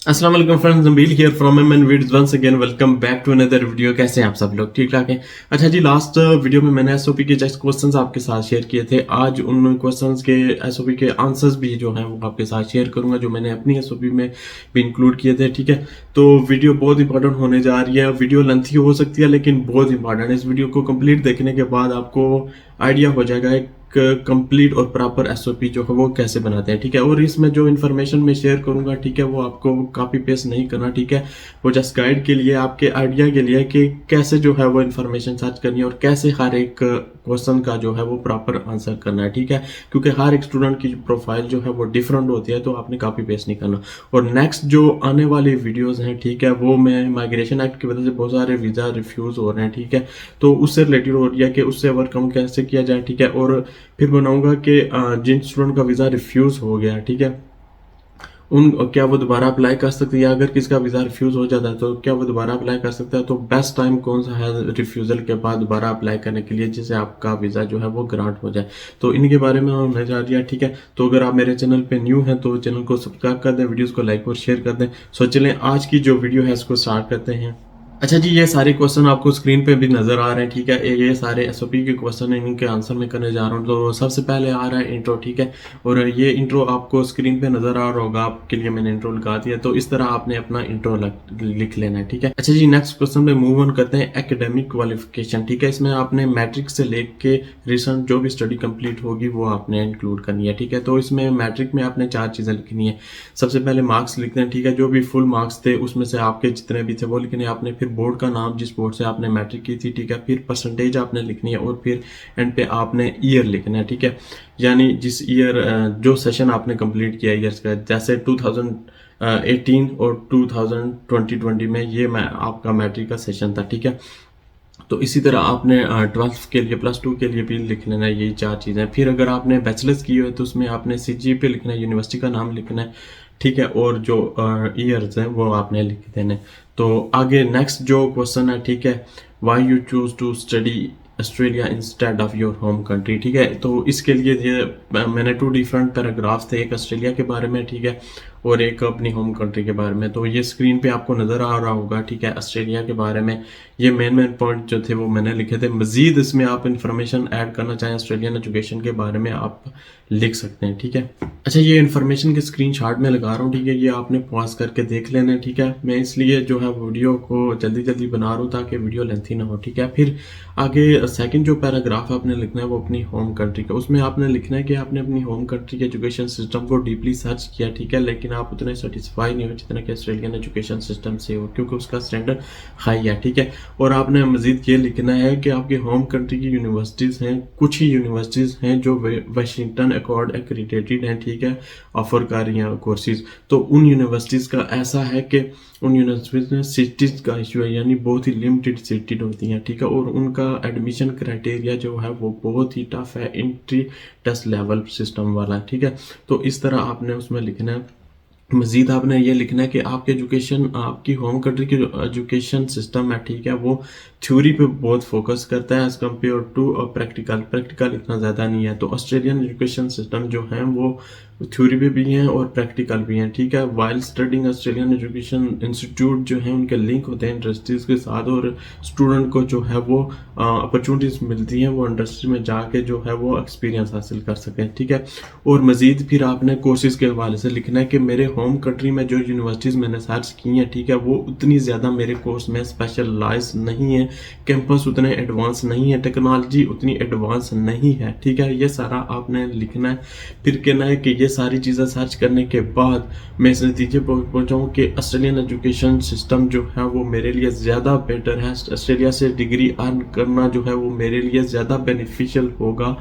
अस्सलाम वालेकुम friends, Nabeel here from MN videos. Once again welcome back to another video. कैसे हैं आप सब लोग? ठीक ठाक हैं? अच्छा जी, लास्ट वीडियो में मैंने एसओपी के जस्ट क्वेश्चंस आपके साथ शेयर किए थे। आज उन क्वेश्चंस के एसओपी के आंसर्स भी जो हैं वो आपके साथ शेयर करूंगा, जो मैंने अपनी एसओपी में भी इंक्लूड किए थे। ठीक है, तो वीडियो बहुत इंपॉर्टेंट होने जा रही है। वीडियो लेंथी हो सकती है लेकिन बहुत इंपॉर्टेंट है। इस वीडियो को कंप्लीट देखने के बाद आपको आइडिया हो जाएगा एक कंप्लीट और प्रॉपर एसओपी जो है वो कैसे बनाते हैं। ठीक है, और इसमें जो इन्फॉर्मेशन मैं शेयर करूंगा, ठीक है, वो आपको कॉपी पेस्ट नहीं करना। ठीक है, वो जस्ट गाइड के लिए, आपके आइडिया के लिए कि कैसे जो है वो इन्फॉर्मेशन सर्च करनी है और कैसे हर एक क्वेश्चन का जो है वो प्रॉपर आंसर करना है। ठीक है, क्योंकि हर एक स्टूडेंट की प्रोफाइल जो है वो डिफरेंट होती है, तो आपने कॉपी पेस्ट नहीं करना। और नेक्स्ट जो आने वाली वीडियोस हैं, ठीक है, वो मैं माइग्रेशन एक्ट की वजह से बहुत सारे वीज़ा रिफ्यूज़ हो रहे हैं। ठीक है, तो उससे रिलेटेड हो रही है कि उससे ओवरकम कैसे किया जाए। ठीक है, और फिर बनाऊंगा कि जिन स्टूडेंट का वीज़ा रिफ्यूज़ हो गया, ठीक है, उन क्या वो दोबारा अप्लाई कर सकते हैं, या अगर किसका वीज़ा रिफ्यूज़ हो जाता है तो क्या वो दोबारा अप्लाई कर सकता है। तो बेस्ट टाइम कौन सा है रिफ्यूज़ल के बाद दोबारा अप्लाई करने के लिए, जिससे आपका वीज़ा जो है वो ग्रांट हो जाए। तो इनके बारे में होने जा रही है। ठीक है, तो अगर आप मेरे चैनल पे न्यू हैं तो चैनल को सब्सक्राइब कर दें, वीडियोज़ को लाइक और शेयर कर दें। सो चलें आज की जो वीडियो है इसको स्टार्ट करते हैं। अच्छा जी, ये सारे क्वेश्चन आपको स्क्रीन पे भी नजर आ रहे हैं। ठीक है, ये सारे एसओपी के क्वेश्चन हैं, इनके आंसर मैं करने जा रहा हूँ। तो सबसे पहले आ रहा है इंट्रो। ठीक है, और ये इंट्रो आपको स्क्रीन पे नजर आ रहा होगा, आपके लिए मैंने इंट्रो लगा दिया। तो इस तरह आपने अपना इंट्रो लिख लेना है। ठीक है, अच्छा जी, नेक्स्ट क्वेश्चन पे मूव ऑन करते हैं। एकेडमिक क्वालिफिकेशन, ठीक है, इसमें आपने मैट्रिक से लेके रिसेंट जो भी स्टडी कंप्लीट होगी वो आपने इंक्लूड करनी है। ठीक है, तो इसमें मैट्रिक में आपने 4 चीज़ें लिखनी है। सबसे पहले मार्क्स लिखने हैं। ठीक है, जो भी फुल मार्क्स थे उसमें से आपके जितने भी थे वो लिखने हैं आपने। फिर बोर्ड का नाम, जिस बोर्ड से आपने मैट्रिक की थी। ठीक है, फिर परसेंटेज आपने लिखनी है और फिर एंड पे आपने ईयर लिखना है। ठीक है, यानी जिस ईयर जो सेशन आपने कंप्लीट किया ईयर्स का, जैसे 2018 और 2020 में ये मैं आपका मैट्रिक का सेशन था। ठीक है, तो इसी तरह आपने 12th के लिए, +2 के लिए भी लिख लेना है, यही 4 चीज़ें। फिर अगर आपने बैचलर्स की हो तो उसमें आपने सीजीपीए लिखना है, यूनिवर्सिटी का नाम लिखना है। ठीक है, और जो ईयर्स हैं वो आपने लिख देने। तो आगे नेक्स्ट जो क्वेश्चन है, ठीक है, why you choose to study Australia instead of your home country. ठीक है, तो इसके लिए ये मैंने 2 डिफरेंट पैराग्राफ्स थे, एक ऑस्ट्रेलिया के बारे में, ठीक है, और एक अपनी होम कंट्री के बारे में। तो ये स्क्रीन पे आपको नज़र आ रहा होगा। ठीक है, ऑस्ट्रेलिया के बारे में ये मेन पॉइंट जो थे वो मैंने लिखे थे। मजीद इसमें आप इन्फॉर्मेशन ऐड करना चाहें ऑस्ट्रेलियन एजुकेशन के बारे में, आप लिख सकते हैं। ठीक है, अच्छा, ये इन्फॉर्मेशन के स्क्रीनशॉट में लगा रहा हूँ। ठीक है, ये आपने पॉज करके देख लेना है। ठीक है, मैं इसलिए जो है वीडियो को जल्दी जल्दी बना रहा हूँ ताकि वीडियो लेंथी ना हो। ठीक है, फिर आगे सेकंड जो पैराग्राफ आपने लिखना है वो अपनी होम कंट्री का। उसमें आपने लिखना है कि आपने अपनी होम कंट्री के एजुकेशन सिस्टम को डीपली सर्च किया। ठीक है, लेकिन आप उतने सेटिस्फाई नहीं हो जितना कि ऑस्ट्रेलियन एजुकेशन सिस्टम से हो, क्योंकि उसका स्टैंडर्ड हाई है। ठीक है, और आपने मजीद ये लिखना है कि आपके होम कंट्री की यूनिवर्सिटीज़ हैं, कुछ ही यूनिवर्सिटीज़ हैं जो वाशिंगटन अकॉर्ड एक्रीडेटेड हैं। ठीक है, ऑफर कर रही हैं कोर्सेज। तो उन यूनिवर्सिटीज़ का ऐसा है कि उन यूनिवर्सिटीज़ में सीटीज़ का इशू है, यानी बहुत ही लिमिटेड सीटेड होती हैं। ठीक है, और उनका एडमिशन क्राइटेरिया जो है वो बहुत ही टफ है, एंट्री टेस्ट लेवल सिस्टम वाला। ठीक है, तो इस तरह आपने उसमें लिखना है। मजीद आपने ये लिखना है कि आपके एजुकेशन, आपकी होम कंट्री की जो एजुकेशन सिस्टम है, ठीक है, वो थ्योरी पे बहुत फोकस करता है एज कम्पेयर टू प्रैक्टिकल इतना ज़्यादा नहीं है। तो ऑस्ट्रेलियन एजुकेशन सिस्टम जो है वो थ्योरी पे भी हैं और प्रैक्टिकल भी हैं। ठीक है, while studying Australian education institute जो है उनके लिंक होते हैं इंडस्ट्रीज़ के साथ, और स्टूडेंट को जो है वो अपॉर्चुनिटीज़ मिलती हैं, वो इंडस्ट्री में जाके जो है वो एक्सपीरियंस हासिल कर सकें। ठीक है, और मज़ीद फिर आपने कोर्सेज़ के हवाले से लिखना है कि मेरे होम कंट्री में जो यूनिवर्सिटीज़ मैंने सर्च की हैं, ठीक है, वो उतनी ज़्यादा मेरे कोर्स में स्पेशलाइज नहीं है, कैंपस उतने एडवांस नहीं है, टेक्नोलॉजी उतनी एडवांस नहीं है। ठीक है, ये सारा आपने लिखना है। फिर कहना है कि ये सारी चीज़ें सर्च करने के बाद मैं इस नतीजे पर पहुंचा हूँ कि ऑस्ट्रेलियन एजुकेशन सिस्टम जो है वो मेरे लिए ज़्यादा बेटर है। ऑस्ट्रेलिया से डिग्री अर्न करना जो है वो मेरे लिए ज़्यादा बेनिफिशियल होगा।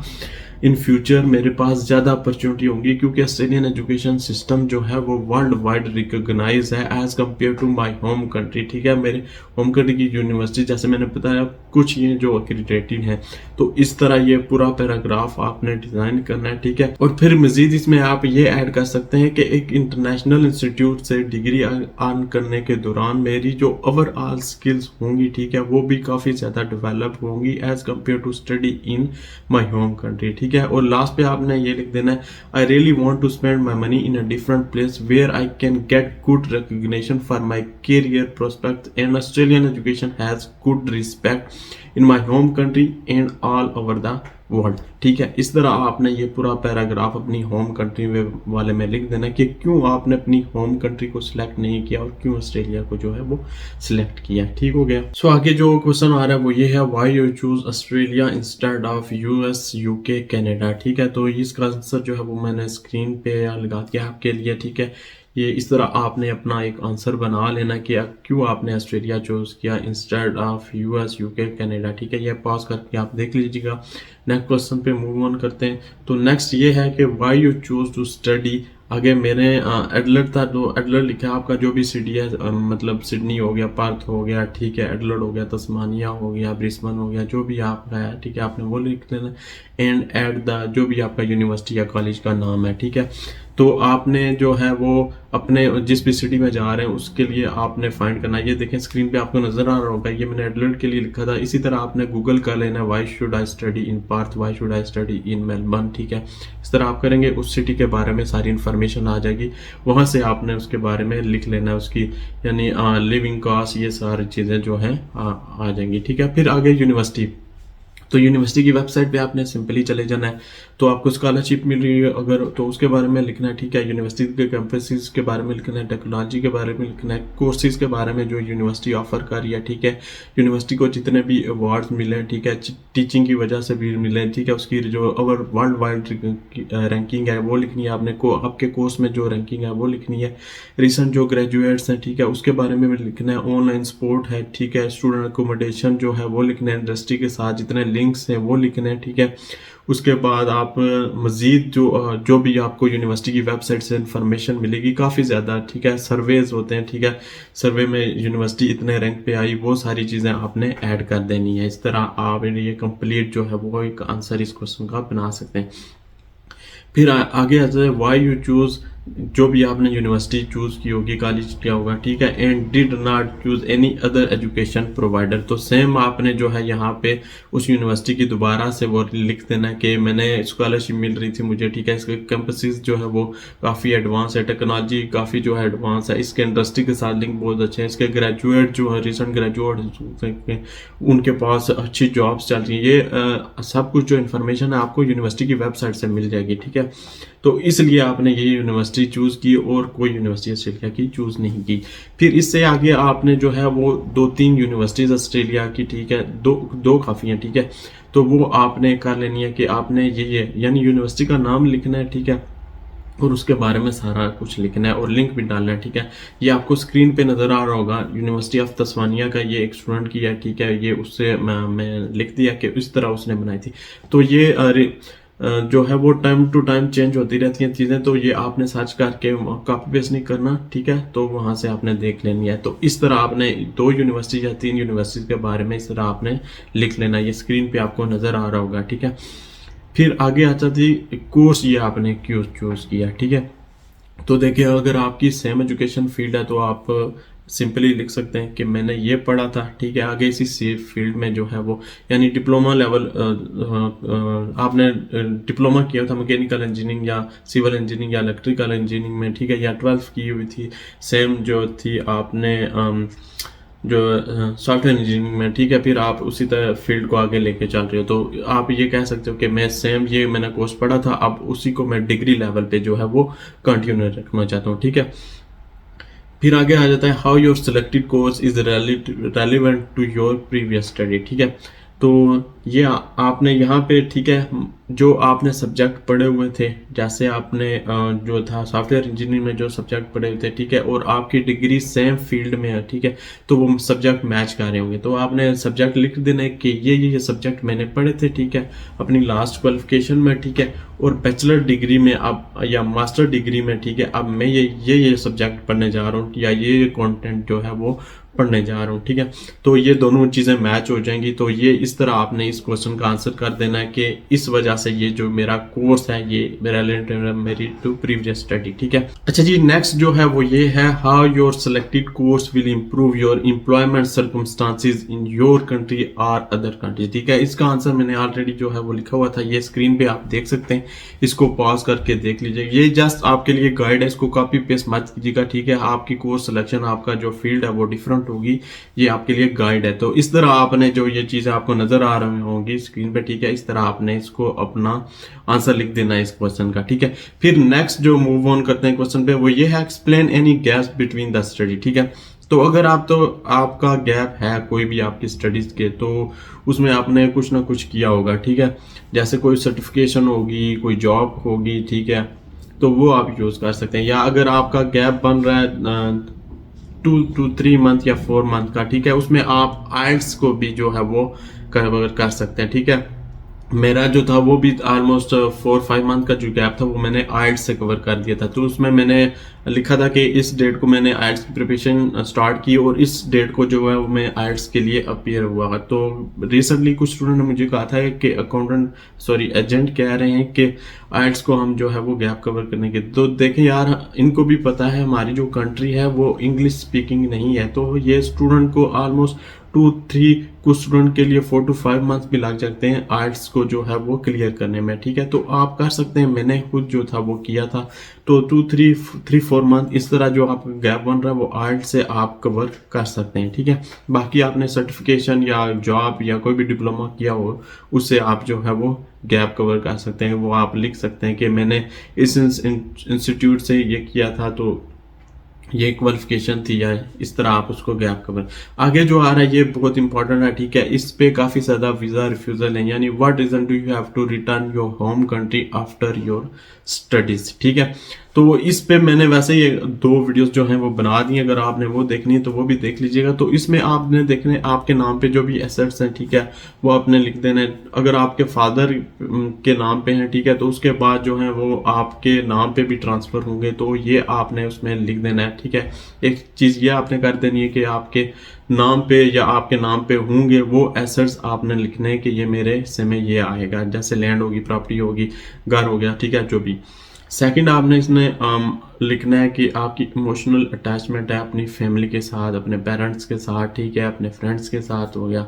इन फ्यूचर मेरे पास ज़्यादा अपॉर्चुनिटी होंगी, क्योंकि ऑस्ट्रेलियन एजुकेशन सिस्टम जो है वो वर्ल्ड वाइड रिकॉग्नाइज है as compare to my home country. ठीक है, मेरे होम कंट्री की यूनिवर्सिटी, जैसे मैंने बताया, कुछ ये जो एक्रीडेटेड हैं। तो इस तरह ये पूरा पैराग्राफ आपने डिज़ाइन करना है। ठीक है, और फिर मज़ीद इसमें आप ये ऐड कर सकते हैं कि एक इंटरनेशनल इंस्टीट्यूट से डिग्री अर्न करने के दौरान मेरी जो ओवरऑल स्किल्स होंगी, ठीक है, वो भी काफ़ी ज़्यादा डेवलप होंगी as compare to study in my home country. ठीक ठीक है। और लास्ट पे आपने ये लिख देना है, I really want to spend my money in a different place where I can get good recognition for my career prospect and Australian education has good respect in my home country and all over the world. ठीक है, इस तरह आपने ये पूरा paragraph अपनी home country वाले में लिख देना कि क्यों आपने अपनी होम कंट्री को सिलेक्ट नहीं किया और क्यों ऑस्ट्रेलिया को जो है वो सिलेक्ट किया। ठीक हो गया। सो आगे जो क्वेश्चन आ रहा है वो ये है, why you choose Australia instead of US UK Canada. ठीक है, तो इसका आंसर जो है वो मैंने स्क्रीन पे लगा दिया आपके लिए। ठीक है, ये इस तरह आपने अपना एक आंसर बना लेना कि क्यों आपने ऑस्ट्रेलिया चूज किया instead of US UK Canada. ठीक है, ये पॉज करके आप देख लीजिएगा। नेक्स्ट क्वेश्चन पे मूव ऑन करते हैं। तो नेक्स्ट ये है कि why you choose to study. आगे मैंने एडलर था, तो एडलर लिखा आपका जो भी सिटी है, मतलब सिडनी हो गया, पर्थ हो गया, ठीक है, एडलर हो गया, तस्मानिया हो गया, ब्रिस्बेन हो गया, जो भी आपका है, ठीक है, आपने वो लिख लेना एंड एड द जो भी आपका यूनिवर्सिटी या कॉलेज का नाम है। ठीक है, तो आपने जो है वो अपने जिस भी सिटी में जा रहे हैं उसके लिए आपने फाइंड करना है। ये देखें स्क्रीन पे आपको नजर आ रहा होगा, ये मैंने एडलर के लिए लिखा था। इसी तरह आपने गूगल कर लेना, why should I study in Perth, why should I study in Melbourne. ठीक है, इस तरह आप करेंगे, उस सिटी के बारे में सारी इन्फॉर्मेशन आ जाएगी, वहां से आपने उसके बारे में लिख लेना है, उसकी यानी लिविंग कॉस्ट, ये सारी चीजें जो है आ जाएंगी। ठीक है, फिर आगे यूनिवर्सिटी। तो यूनिवर्सिटी की वेबसाइट पे आपने सिंपली चले जाना है, तो आपको स्कॉलरशिप मिल रही है अगर, तो उसके बारे में लिखना है। ठीक है, यूनिवर्सिटी के कैंपसेस के बारे में लिखना है, टेक्नोलॉजी के बारे में लिखना है, कोर्सेज के बारे में जो यूनिवर्सिटी ऑफर कर रही है। ठीक है, यूनिवर्सिटी को जितने भी अवार्ड्स मिले हैं, ठीक है, टीचिंग की वजह से भी मिले हैं, ठीक है, उसकी जो ओवर वर्ल्ड वाइड रैंकिंग है वो लिखनी है आपने, आपके कोर्स में जो रैंकिंग है वो लिखनी है। रिसेंट जो ग्रेजुएट्स हैं, ठीक है, उसके बारे में लिखना है। ऑनलाइन सपोर्ट है, ठीक है, स्टूडेंट अकोमोडेशन जो है वो लिखना है, इंडस्ट्री के साथ जितने लिंक्स हैं वो लिखने हैं। ठीक है, उसके बाद आप मजीद जो भी आपको यूनिवर्सिटी की वेबसाइट से इंफॉर्मेशन मिलेगी काफ़ी ज़्यादा, ठीक है, सर्वेज होते हैं, ठीक है, सर्वे में यूनिवर्सिटी इतने रैंक पे आई, वो सारी चीज़ें आपने ऐड कर देनी है। इस तरह आप ये कंप्लीट जो है वो एक आंसर इस क्वेश्चन का बना सकते हैं। फिर आगे आता है, व्हाई यू चूज, जो भी आपने यूनिवर्सिटी चूज की होगी, कॉलेज किया होगा, ठीक है, and did not choose any other education provider. तो सेम आपने जो है यहाँ पे उस यूनिवर्सिटी की दोबारा से वो लिख देना कि मैंने स्कॉलरशिप मिल रही थी मुझे, ठीक है, इसके कैंपसेस जो है वो काफ़ी एडवांस है, टेक्नोलॉजी काफ़ी जो है एडवांस है, इसके इंडस्ट्री के साथ लिंक बहुत अच्छे हैं, इसके ग्रेजुएट जो है रिसेंट ग्रेजुएट उनके पास अच्छी जॉब्स चल रही हैं। ये सब कुछ जो इन्फॉर्मेशन है आपको यूनिवर्सिटी की वेबसाइट से मिल जाएगी। ठीक है, तो इसलिए आपने ये यूनिवर्सिटी चूज की और कोई यूनिवर्सिटी ऑस्ट्रेलिया की चूज नहीं की। फिर इससे आगे आपने जो है वो 2-3 यूनिवर्सिटीज ऑस्ट्रेलिया की, ठीक है, दो काफ़ी हैं, ठीक है, तो वो आपने कर लेनी है कि आपने ये यानी यूनिवर्सिटी का नाम लिखना है, ठीक है, और उसके बारे में सारा कुछ लिखना है और लिंक भी डालना है। ठीक है, ये आपको स्क्रीन पे नज़र आ रहा होगा, यूनिवर्सिटी ऑफ तस्मानिया का ये एक स्टूडेंट की है, ठीक है, ये उससे मैं लिख दिया कि इस तरह उसने बनाई थी। तो ये जो है वो टाइम टू टाइम चेंज होती रहती हैं चीज़ें, तो ये आपने सर्च करके कॉपी पेस्ट नहीं करना, ठीक है, तो वहाँ से आपने देख लेनी है। तो इस तरह आपने 2 यूनिवर्सिटी या 3 यूनिवर्सिटी के बारे में इस तरह आपने लिख लेना, ये स्क्रीन पे आपको नज़र आ रहा होगा। ठीक है, फिर आगे आता थी कोर्स, ये आपने क्यों चूज किया। ठीक है, तो देखिए अगर आपकी सेम एजुकेशन फील्ड है तो आप सिंपली लिख सकते हैं कि मैंने ये पढ़ा था, ठीक है, आगे इसी फील्ड में जो है वो यानी डिप्लोमा लेवल आपने डिप्लोमा किया था मैकेनिकल इंजीनियरिंग या सिविल इंजीनियरिंग या इलेक्ट्रिकल इंजीनियरिंग में, ठीक है, या 12th की हुई थी सेम जो थी आपने जो सॉफ्टवेयर इंजीनियरिंग में, ठीक है, फिर आप उसी तरह फील्ड को आगे लेके चल रहे हो, तो आप ये कह सकते हो कि मैं सेम ये मैंने कोर्स पढ़ा था, अब उसी को मैं डिग्री लेवल पे जो है वो कंटिन्यू रखना चाहता हूँ। ठीक है, फिर आगे आ जाता है how your selected course is relevant to your previous study. ठीक है, तो ये आपने यहाँ पे, ठीक है, जो आपने सब्जेक्ट पढ़े हुए थे, जैसे आपने जो था सॉफ्टवेयर इंजीनियरिंग में जो सब्जेक्ट पढ़े हुए थे, ठीक है, और आपकी डिग्री सेम फील्ड में है, ठीक है, तो वो सब्जेक्ट मैच कर रहे होंगे, तो आपने सब्जेक्ट लिख देना है कि ये सब्जेक्ट मैंने पढ़े थे, ठीक है, अपनी लास्ट क्वालिफिकेशन में, ठीक है, और बैचलर डिग्री में अब या मास्टर डिग्री में, ठीक है, अब मैं ये सब्जेक्ट पढ़ने जा रहा हूँ या ये कंटेंट जो है वो पढ़ने जा रहा हूँ। ठीक है, तो ये दोनों चीज़ें मैच हो जाएंगी, तो ये इस तरह आपने इस क्वेश्चन का आंसर कर देना है कि इस वजह से ये जो मेरा कोर्स है ये रिलेटेड है मेरी टू प्रीवियस स्टडी। ठीक है, अच्छा जी, नेक्स्ट जो है वो ये है, how your selected course will improve your employment circumstances in your country और अदर कंट्री। ठीक है, इसका आंसर मैंने ऑलरेडी जो है वो लिखा हुआ था, ये स्क्रीन पे आप देख सकते हैं, इसको पॉज करके देख लीजिए। ये जस्ट आपके लिए गाइड है, इसको कॉपी पेस्ट मत कीजिएगा। ठीक है, आपकी कोर्स सिलेक्शन, आपका जो फील्ड है वो डिफरेंट होगी, ये आपके लिए गाइड है। तो इस तरह आपने जो ये चीजें आपको नजर आ रही होंगी स्क्रीन पे, ठीक है, इस तरह आपने इसको अपना आंसर लिख देना है इस क्वेश्चन का। ठीक है, फिर नेक्स्ट जो मूव ऑन करते हैं क्वेश्चन पे वो ये है, explain any gaps between the study. ठीक है, तो अगर आपका गैप है कोई भी आपकी स्टडीज के, तो उसमें आपने कुछ ना कुछ किया होगा। ठीक है, जैसे कोई सर्टिफिकेशन होगी, कोई जॉब होगी, ठीक है, तो वो आप यूज कर सकते हैं। या अगर आपका गैप बन रहा है 2 to 3 मंथ या 4 मंथ का, ठीक है, उसमें आप आइल्स को भी जो है वो कवर कर सकते हैं। ठीक है, मेरा जो था वो भी ऑलमोस्ट 4-5 मंथ का जो गैप था वो मैंने आइल्स से कवर कर दिया था। तो उसमें मैंने लिखा था कि इस डेट को मैंने आइल्स की प्रिपरेशन स्टार्ट की और इस डेट को जो है वो मैं आइल्स के लिए अपीयर हुआ। तो रिसेंटली कुछ स्टूडेंट ने मुझे कहा था कि एजेंट कह रहे हैं कि आइल्स को हम जो है वो गैप कवर करने के, तो देखें यार, इनको भी पता है हमारी जो कंट्री है वो इंग्लिश स्पीकिंग नहीं है, तो ये स्टूडेंट को ऑलमोस्ट 2-3 कुछ स्टूडेंट के लिए 4 to 5 मंथ भी लग जाते हैं आइल्स को जो है वो क्लियर करने में। ठीक है, तो आप कर सकते हैं, मैंने खुद जो था वो किया था। तो 2-3-4 मंथ इस तरह जो आपका गैप बन रहा है वो आइल्स से आप कवर कर सकते हैं। ठीक है, बाकी आपने सर्टिफिकेशन या जॉब या कोई भी डिप्लोमा किया हो, उससे आप जो है वो गैप कवर कर सकते हैं। वो आप लिख सकते हैं कि मैंने इस इंस्टीट्यूट से ये किया था, तो ये क्वालिफिकेशन थी, या इस तरह आप उसको गैप कवर। आगे जो आ रहा है ये बहुत इंपॉर्टेंट है। ठीक है, इस पे काफी ज्यादा वीजा रिफ्यूजल है, यानी what reason do you have to return your home country after your studies. ठीक है, तो इस पे मैंने वैसे ही 2 वीडियोस जो हैं वो बना दी, अगर आपने वो देखनी है तो वो भी देख लीजिएगा। तो इसमें आपने देखने आपके नाम पे जो भी एसेट्स हैं, ठीक है, वो आपने लिख देना है। अगर आपके फादर के नाम पे हैं, ठीक है, तो उसके बाद जो है वो आपके नाम पे भी ट्रांसफर होंगे, तो ये आपने उसमें लिख देना है। ठीक है, एक चीज ये आपने कर देनी है कि आपके नाम पे या आपके नाम पे होंगे वो एसेट्स आपने लिखने हैं कि ये मेरे हिस्से में ये आएगा, जैसे लैंड होगी, प्रॉपर्टी होगी, घर हो गया, ठीक है, जो भी। सेकंड आपने इसमें लिखना है कि आपकी इमोशनल अटैचमेंट है अपनी फैमिली के साथ, अपने पेरेंट्स के साथ, ठीक है, अपने फ्रेंड्स के साथ हो गया,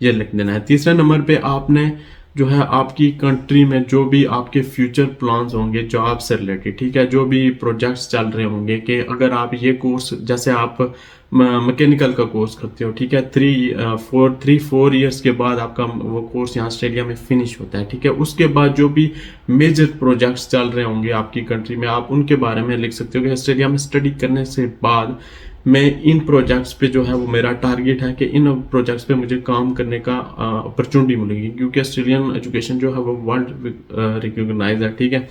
ये लिख देना है। तीसरे नंबर पे आपने जो है आपकी कंट्री में जो भी आपके फ्यूचर प्लान्स होंगे जॉब से रिलेटेड, ठीक है, जो भी प्रोजेक्ट्स चल रहे होंगे, कि अगर आप ये कोर्स, जैसे आप मैकेनिकल का कोर्स करते हो, ठीक है, 3-4 ईयर्स के बाद आपका वो कोर्स यहाँ ऑस्ट्रेलिया में फिनिश होता है। ठीक है, उसके बाद जो भी मेजर प्रोजेक्ट्स चल रहे होंगे आपकी कंट्री में, आप उनके बारे में लिख सकते हो कि ऑस्ट्रेलिया में स्टडी करने से बाद मैं इन प्रोजेक्ट्स पे जो है वो मेरा टारगेट है कि इन प्रोजेक्ट्स पे मुझे काम करने का अपॉर्चुनिटी मिलेगी, क्योंकि ऑस्ट्रेलियन एजुकेशन जो है वो वर्ल्ड रिकॉग्नाइज है। ठीक है,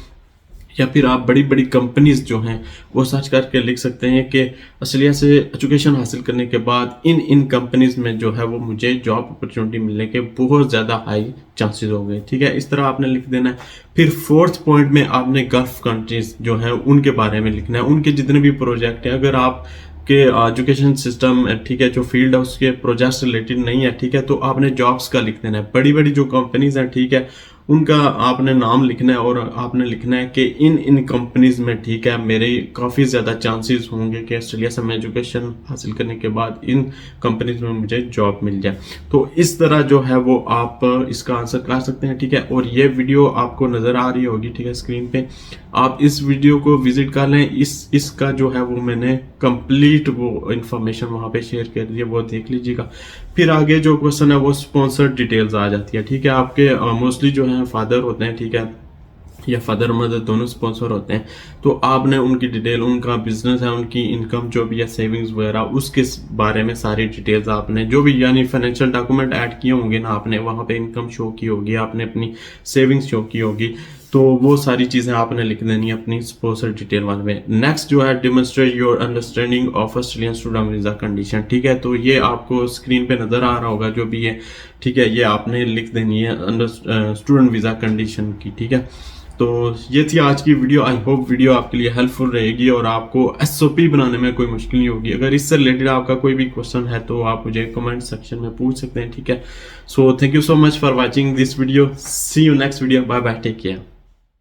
या फिर आप बड़ी बड़ी कंपनीज जो हैं वो सर्च करके लिख सकते हैं कि ऑस्ट्रेलिया से एजुकेशन हासिल करने के बाद इन कंपनीज में जो है वो मुझे जॉब अपॉर्चुनिटी मिलने के बहुत ज़्यादा हाई चांसेस हो गए। ठीक है, इस तरह आपने लिख देना है। फिर 4th पॉइंट में आपने गल्फ कंट्रीज जो हैं उनके बारे में लिखना है, उनके जितने भी प्रोजेक्ट हैं, अगर आप के एजुकेशन सिस्टम, ठीक है, जो फील्ड है उसके प्रोजेक्ट रिलेटेड नहीं है, ठीक है, तो आपने जॉब्स का लिख देना है। बड़ी बड़ी जो कंपनीज हैं, ठीक है, उनका आपने नाम लिखना है और आपने लिखना है कि इन कंपनीज में, ठीक है, मेरे काफ़ी ज़्यादा चांसेस होंगे कि ऑस्ट्रेलिया से मैं एजुकेशन हासिल करने के बाद इन कंपनीज में मुझे जॉब मिल जाए। तो इस तरह जो है वो आप इसका आंसर कर सकते हैं। ठीक है, और ये वीडियो आपको नज़र आ रही होगी, ठीक है, स्क्रीन पे, आप इस वीडियो को विजिट कर लें। इसका जो है वो मैंने कंप्लीट वो इन्फॉर्मेशन वहाँ पे शेयर कर दी है, वो देख लीजिएगा। फिर आगे जो क्वेश्चन है वो स्पॉन्सर्ड डिटेल्स आ जाती है। ठीक है, आपके मोस्टली जो है फादर होते हैं, ठीक है, या फादर मदर दोनों स्पॉन्सर होते हैं, तो आपने उनकी डिटेल, उनका बिजनेस है, उनकी इनकम जो भी है, सेविंग्स वगैरह, उसके बारे में सारी डिटेल्स आपने जो भी यानी फाइनेंशियल डॉक्यूमेंट ऐड किए होंगे ना, आपने वहाँ पे इनकम शो की होगी, आपने अपनी सेविंग्स शो की होगी, तो वो सारी चीज़ें आपने लिख देनी है अपनी स्पॉन्सर डिटेल वाले में। नेक्स्ट जो है demonstrate your understanding of Australian student visa condition. ठीक है, तो ये आपको स्क्रीन पे नज़र आ रहा होगा जो भी है, ठीक है, ये आपने लिख देनी है स्टूडेंट वीज़ा कंडीशन की। ठीक है, तो ये थी आज की वीडियो। आई होप वीडियो आपके लिए हेल्पफुल रहेगी और आपको एसओपी बनाने में कोई मुश्किल नहीं होगी। अगर इससे रिलेटेड आपका कोई भी क्वेश्चन है तो आप मुझे कमेंट सेक्शन में पूछ सकते हैं, ठीक है। So thank you so much for watching this video, see you next video, bye bye, take care.